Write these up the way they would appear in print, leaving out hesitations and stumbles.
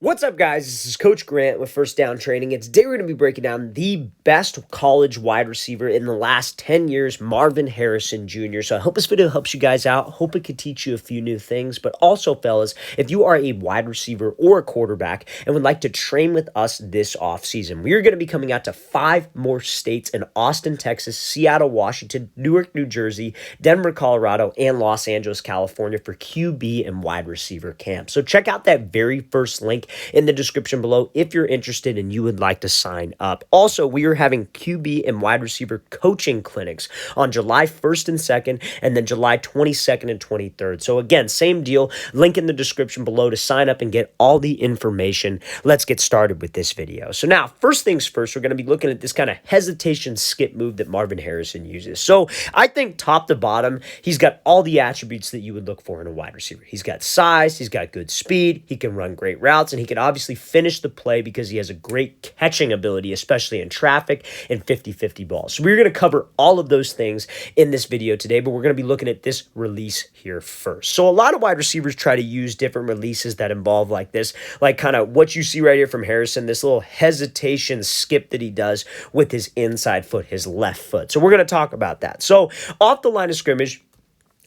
What's up, guys? This is Coach Grant with First Down Training. And today we're going to be breaking down the best college wide receiver in the last 10 years, Marvin Harrison Jr. So I hope this video helps you guys out. Hope it could teach you a few new things. But also, fellas, if you are a wide receiver or a quarterback and would like to train with us this offseason, we are going to be coming out to 5 more states in Austin, Texas, Seattle, Washington, Newark, New Jersey, Denver, Colorado, and Los Angeles, California for QB and wide receiver camp. So check out that very first link in the description below if you're interested and you would like to sign up. Also, we are having QB and wide receiver coaching clinics on July 1st and 2nd, and then July 22nd and 23rd. So again, same deal, link in the description below to sign up and get all the information. Let's get started with this video. So now, first things first, we're going to be looking at this kind of hesitation skip move that Marvin Harrison uses. So I think top to bottom, he's got all the attributes that you would look for in a wide receiver. He's got size, he's got good speed, he can run great routes, and he can obviously finish the play because he has a great catching ability, especially in traffic and 50-50 balls. So we're going to cover all of those things in this video today, but we're going to be looking at this release here first. So a lot of wide receivers try to use different releases that involve like this, like kind of what you see right here from Harrison, this little hesitation skip that he does with his inside foot, his left foot. So we're going to talk about that. So off the line of scrimmage,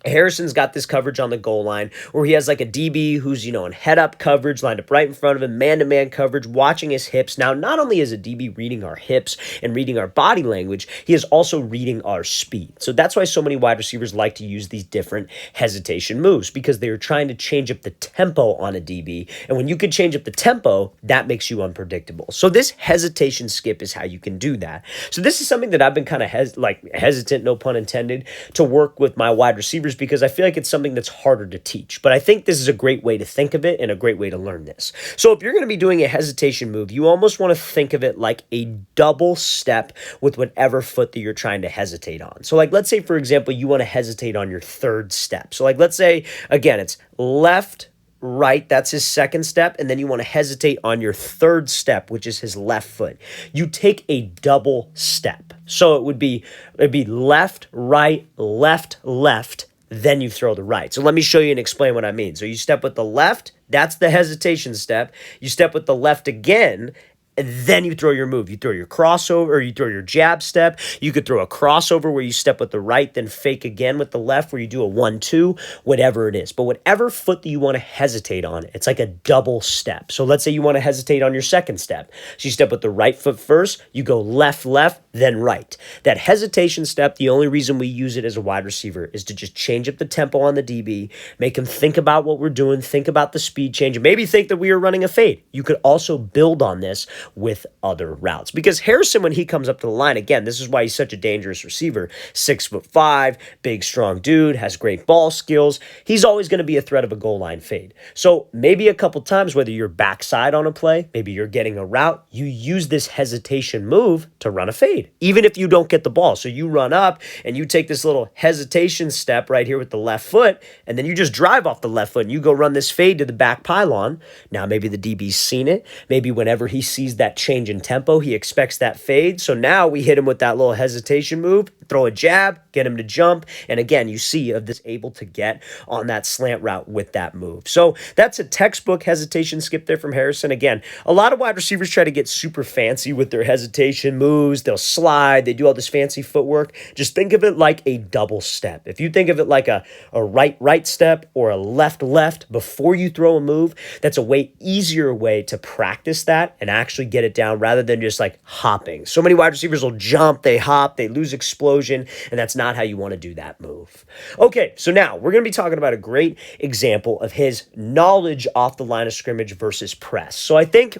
Harrison's got this coverage on the goal line where he has like a DB who's, in head-up coverage, lined up right in front of him, man-to-man coverage, watching his hips. Now, not only is a DB reading our hips and reading our body language, he is also reading our speed. So that's why so many wide receivers like to use these different hesitation moves, because they're trying to change up the tempo on a DB. And when you can change up the tempo, that makes you unpredictable. So this hesitation skip is how you can do that. So this is something that I've been kind of hesitant, no pun intended, to work with my wide receivers, because I feel like it's something that's harder to teach. But I think this is a great way to think of it and a great way to learn this. So if you're going to be doing a hesitation move, you almost want to think of it like a double step with whatever foot that you're trying to hesitate on. So like, let's say, for example, you want to hesitate on your third step. So like, let's say, again, it's left, right, that's his second step, and then you want to hesitate on your third step, which is his left foot. You take a double step. So it'd be left, right, left, then you throw the right. So let me show you and explain what I mean. So you step with the left, that's the hesitation step. You step with the left again, and then you throw your move. You throw your crossover, or you throw your jab step. You could throw a crossover where you step with the right, then fake again with the left, where you do a 1-2, whatever it is. But whatever foot that you want to hesitate on, it's like a double step. So let's say you want to hesitate on your second step. So you step with the right foot first, you go left, then right. That hesitation step, the only reason we use it as a wide receiver is to just change up the tempo on the DB, make him think about what we're doing, think about the speed change, and maybe think that we are running a fade. You could also build on this with other routes, because Harrison, when he comes up to the line, again, this is why he's such a dangerous receiver. 6'5", big, strong dude, has great ball skills. He's always going to be a threat of a goal line fade. So maybe a couple times, whether you're backside on a play, maybe you're getting a route, you use this hesitation move to run a fade, even if you don't get the ball. So you run up and you take this little hesitation step right here with the left foot, and then you just drive off the left foot and you go run this fade to the back pylon. Now maybe the DB's seen it. Maybe whenever he sees that change in tempo, he expects that fade. So now we hit him with that little hesitation move, throw a jab, get him to jump. And again, you see of this able to get on that slant route with that move. So that's a textbook hesitation skip there from Harrison. Again, a lot of wide receivers try to get super fancy with their hesitation moves. They'll slide, they do all this fancy footwork. Just think of it like a double step. If you think of it like a right step or a left before you throw a move, that's a way easier way to practice that and actually get it down rather than just like hopping. So many wide receivers will jump, they hop, they lose explosion, and that's not how you want to do that move. Okay, so now we're going to be talking about a great example of his knowledge off the line of scrimmage versus press. So I think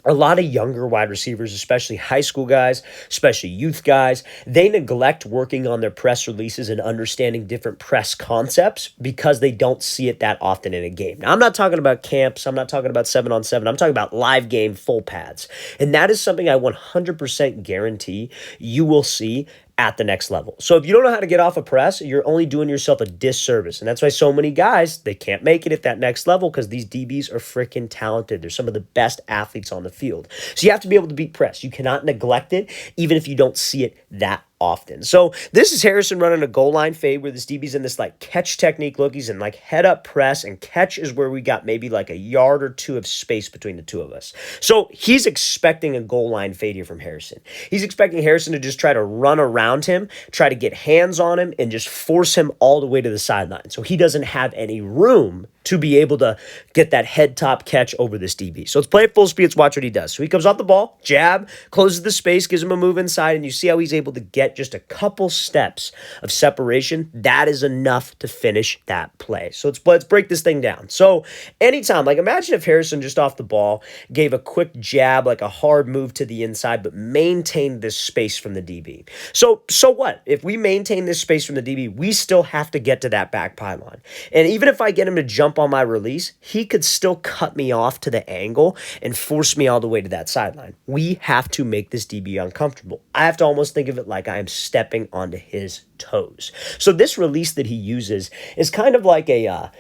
a lot of younger wide receivers, especially high school guys, especially youth guys, they neglect working on their press releases and understanding different press concepts because they don't see it that often in a game. Now, I'm not talking about camps. I'm not talking about 7-on-7. I'm talking about live game full pads. And that is something I 100% guarantee you will see at the next level. So if you don't know how to get off a press, you're only doing yourself a disservice. And that's why so many guys, they can't make it at that next level, because these DBs are freaking talented. They're some of the best athletes on the field. So you have to be able to beat press. You cannot neglect it, even if you don't see it that often. So this is Harrison running a goal line fade where this DB's in this like catch technique look. He's in like head up press, and catch is where we got maybe like a yard or two of space between the two of us. So he's expecting a goal line fade here from Harrison. He's expecting Harrison to just try to run around him, try to get hands on him, and just force him all the way to the sideline. So he doesn't have any room to be able to get that head top catch over this DB. So let's play at full speed. Let's watch what he does. So he comes off the ball, jab, closes the space, gives him a move inside, and you see how he's able to get just a couple steps of separation. That is enough to finish that play. So let's break this thing down. So anytime, like imagine if Harrison just off the ball gave a quick jab, like a hard move to the inside, but maintained this space from the DB. So what? If we maintain this space from the DB, we still have to get to that back pylon. And even if I get him to jump on my release, he could still cut me off to the angle and force me all the way to that sideline. We have to make this DB uncomfortable. I have to almost think of it like I am stepping onto his toes. So this release that he uses is kind of like a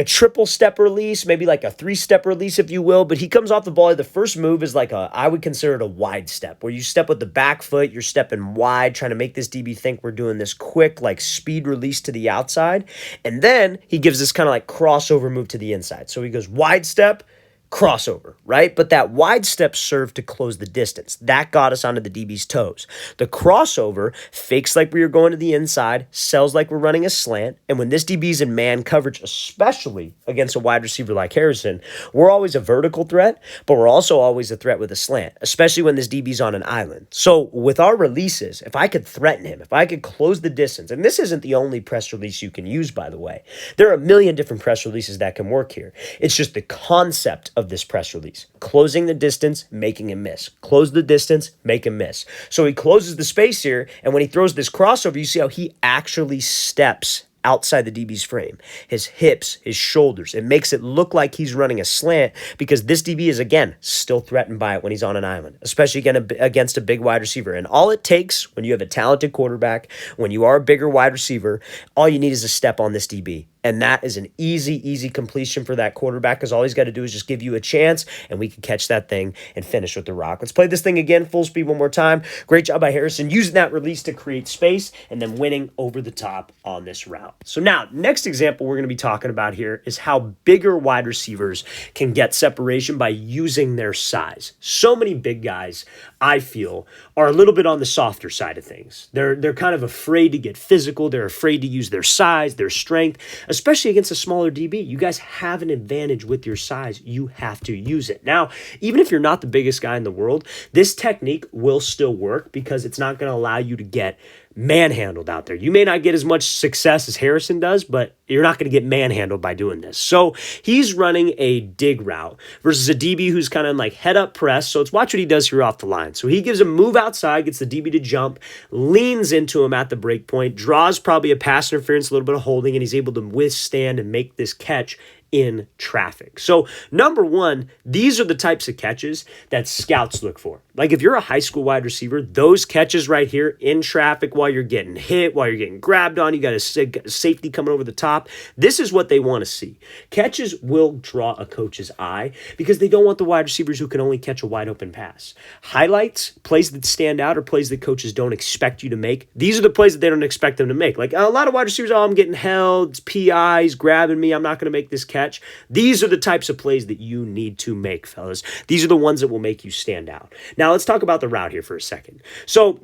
triple step release, maybe like a 3-step release, if you will. But he comes off the ball. The first move is like I would consider it a wide step, where you step with the back foot, you're stepping wide, trying to make this DB think we're doing this quick, like speed release to the outside. And then he gives this kind of like crossover move to the inside. So he goes wide step, crossover, right? But that wide step served to close the distance. That got us onto the DB's toes. The crossover fakes like we were going to the inside, sells like we're running a slant, and when this DB's in man coverage, especially against a wide receiver like Harrison, we're always a vertical threat, but we're also always a threat with a slant, especially when this DB's on an island. So with our releases, if I could threaten him, if I could close the distance, and this isn't the only press release you can use, by the way. There are a million different press releases that can work here. It's just the concept of this press release. Closing the distance, making him miss. Close the distance, make him miss. So he closes the space here, and when he throws this crossover, you see how he actually steps outside the DB's frame. His hips, his shoulders. It makes it look like he's running a slant because this DB is, again, still threatened by it when he's on an island, especially against a big wide receiver. And all it takes when you have a talented quarterback, when you are a bigger wide receiver, all you need is a step on this DB. And that is an easy completion for that quarterback because all he's got to do is just give you a chance and we can catch that thing and finish with the rock. Let's play this thing again, full speed one more time. Great job by Harrison using that release to create space and then winning over the top on this route. So now, next example we're going to be talking about here is how bigger wide receivers can get separation by using their size. So many big guys, I feel, are a little bit on the softer side of things. They're kind of afraid to get physical. They're afraid to use their size, their strength, especially against a smaller DB. You guys have an advantage with your size. You have to use it. Now, even if you're not the biggest guy in the world, this technique will still work because it's not going to allow you to get manhandled out there. You may not get as much success as Harrison does, but you're not going to get manhandled by doing this. So he's running a dig route versus a DB who's kind of like head up press. So let's watch what he does here off the line. So he gives a move outside, gets the DB to jump, leans into him at the break point, draws probably a pass interference, a little bit of holding, and he's able to withstand and make this catch in traffic. So number one, these are the types of catches that scouts look for. Like if you're a high school wide receiver, those catches right here in traffic while you're getting hit, while you're getting grabbed on, you got a safety coming over the top. This is what they want to see. Catches will draw a coach's eye because they don't want the wide receivers who can only catch a wide open pass. Highlights, plays that stand out, or plays that coaches don't expect you to make. These are the plays that they don't expect them to make. Like a lot of wide receivers, I'm getting held, it's PI, he's grabbing me, I'm not going to make this catch. These are the types of plays that you need to make, fellas. These are the ones that will make you stand out. Now, let's talk about the route here for a second. So,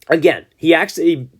again, he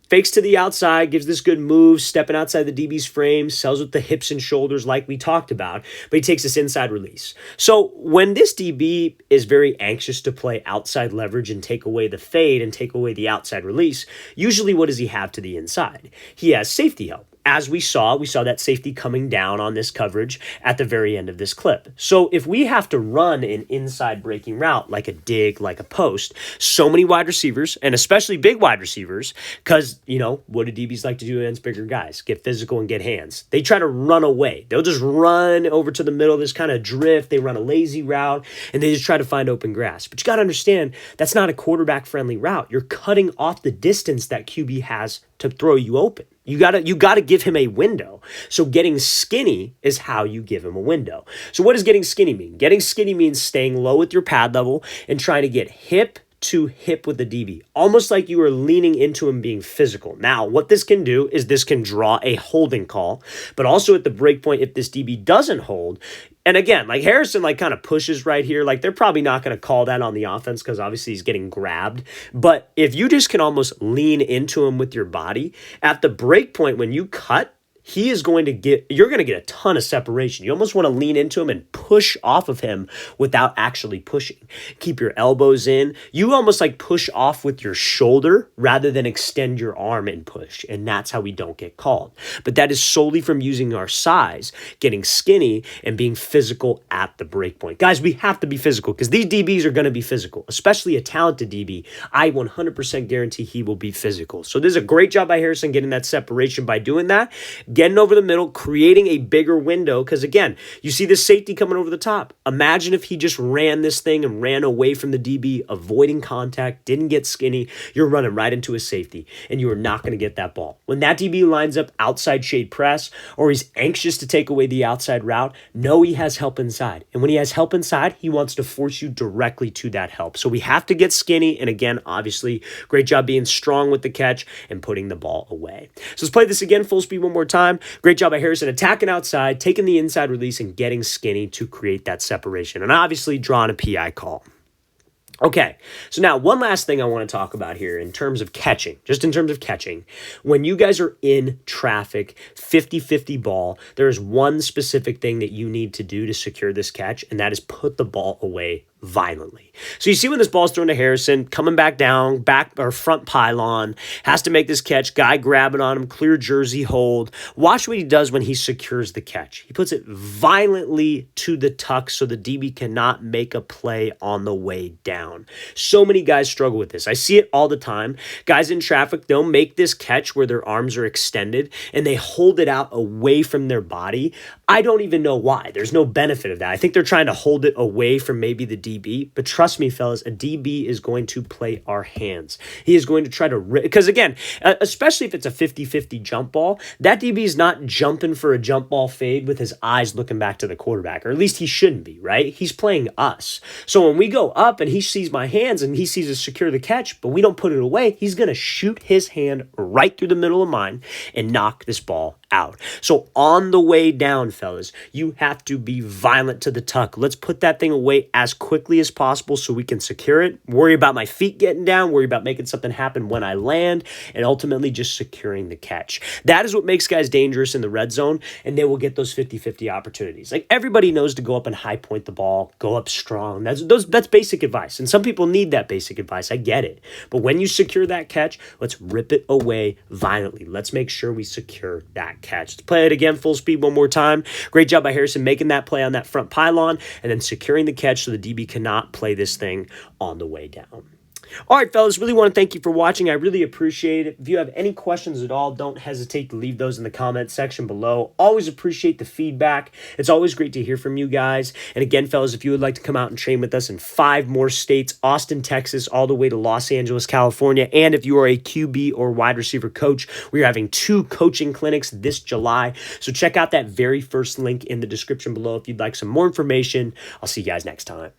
fakes to the outside, gives this good move, stepping outside the DB's frame, sells with the hips and shoulders like we talked about, but he takes this inside release. So when this DB is very anxious to play outside leverage and take away the fade and take away the outside release, usually what does he have to the inside? He has safety help. As we saw that safety coming down on this coverage at the very end of this clip. So if we have to run an inside breaking route, like a dig, like a post, so many wide receivers, and especially big wide receivers, because, what do DBs like to do against bigger guys? Get physical and get hands. They try to run away. They'll just run over to the middle, this kind of drift. They run a lazy route, and they just try to find open grass. But you got to understand, that's not a quarterback-friendly route. You're cutting off the distance that QB has to throw you open. You gotta give him a window. So getting skinny is how you give him a window. So what does getting skinny mean? Getting skinny means staying low with your pad level and trying to get hip to hip with the DB, almost like you are leaning into him being physical. Now, what this can do is this can draw a holding call, but also at the break point, if this DB doesn't hold, and again, like Harrison, like kind of pushes right here. Like they're probably not going to call that on the offense because obviously he's getting grabbed. But if you just can almost lean into him with your body at the break point, when you cut, you're going to get a ton of separation. You almost want to lean into him and push off of him without actually pushing. Keep your elbows in. You almost like push off with your shoulder rather than extend your arm and push. And that's how we don't get called. But that is solely from using our size, getting skinny, and being physical at the break point. Guys, we have to be physical because these DBs are going to be physical, especially a talented DB. I 100% guarantee he will be physical. So this is a great job by Harrison getting that separation by doing that. Getting over the middle, creating a bigger window. Because again, you see this safety coming over the top. Imagine if he just ran this thing and ran away from the DB, avoiding contact, didn't get skinny. You're running right into a safety, and you are not going to get that ball. When that DB lines up outside shade press, or he's anxious to take away the outside route, know he has help inside. And when he has help inside, he wants to force you directly to that help. So we have to get skinny. And again, obviously, great job being strong with the catch and putting the ball away. So let's play this again, full speed one more time. Great job by Harrison attacking outside, taking the inside release, and getting skinny to create that separation. And obviously drawing a PI call. Okay, so now one last thing I want to talk about here in terms of catching, just in terms of catching. When you guys are in traffic, 50-50 ball, there is one specific thing that you need to do to secure this catch, and that is put the ball away violently. So you see when this ball's thrown to Harrison, coming back down, back or front pylon, has to make this catch, guy grabbing on him, clear jersey hold. Watch what he does when he secures the catch. He puts it violently to the tuck so the DB cannot make a play on the way down. So many guys struggle with this. I see it all the time. Guys in traffic, they'll make this catch where their arms are extended and they hold it out away from their body. I don't even know why. There's no benefit of that. I think they're trying to hold it away from maybe the DB, but trust me, fellas, a DB is going to play our hands. He is going to try to because again, especially if it's a 50-50 jump ball, that DB is not jumping for a jump ball fade with his eyes looking back to the quarterback, or at least he shouldn't be, right? He's playing us. So when we go up and he sees my hands and he sees us secure the catch, but we don't put it away, he's going to shoot his hand right through the middle of mine and knock this ball out. So on the way down, fellas, you have to be violent to the tuck. Let's put that thing away as quickly as possible so we can secure it. Worry about my feet getting down, worry about making something happen when I land, and ultimately just securing the catch. That is what makes guys dangerous in the red zone, and they will get those 50-50 opportunities. Like everybody knows to go up and high point the ball, go up strong. That's basic advice, and some people need that basic advice. I get it. But when you secure that catch, let's rip it away violently. Let's make sure we secure that catch. Let's play it again, full speed one more time. Great job by Harrison making that play on that front pylon and then securing the catch so the DB cannot play this thing on the way down. All right, fellas, really want to thank you for watching. I really appreciate it. If you have any questions at all, don't hesitate to leave those in the comment section below. Always appreciate the feedback. It's always great to hear from you guys. And again, fellas, if you would like to come out and train with us in 5 more states, Austin, Texas, all the way to Los Angeles, California, and if you are a QB or wide receiver coach, we are having 2 coaching clinics this July. So check out that very first link in the description below if you'd like some more information. I'll see you guys next time.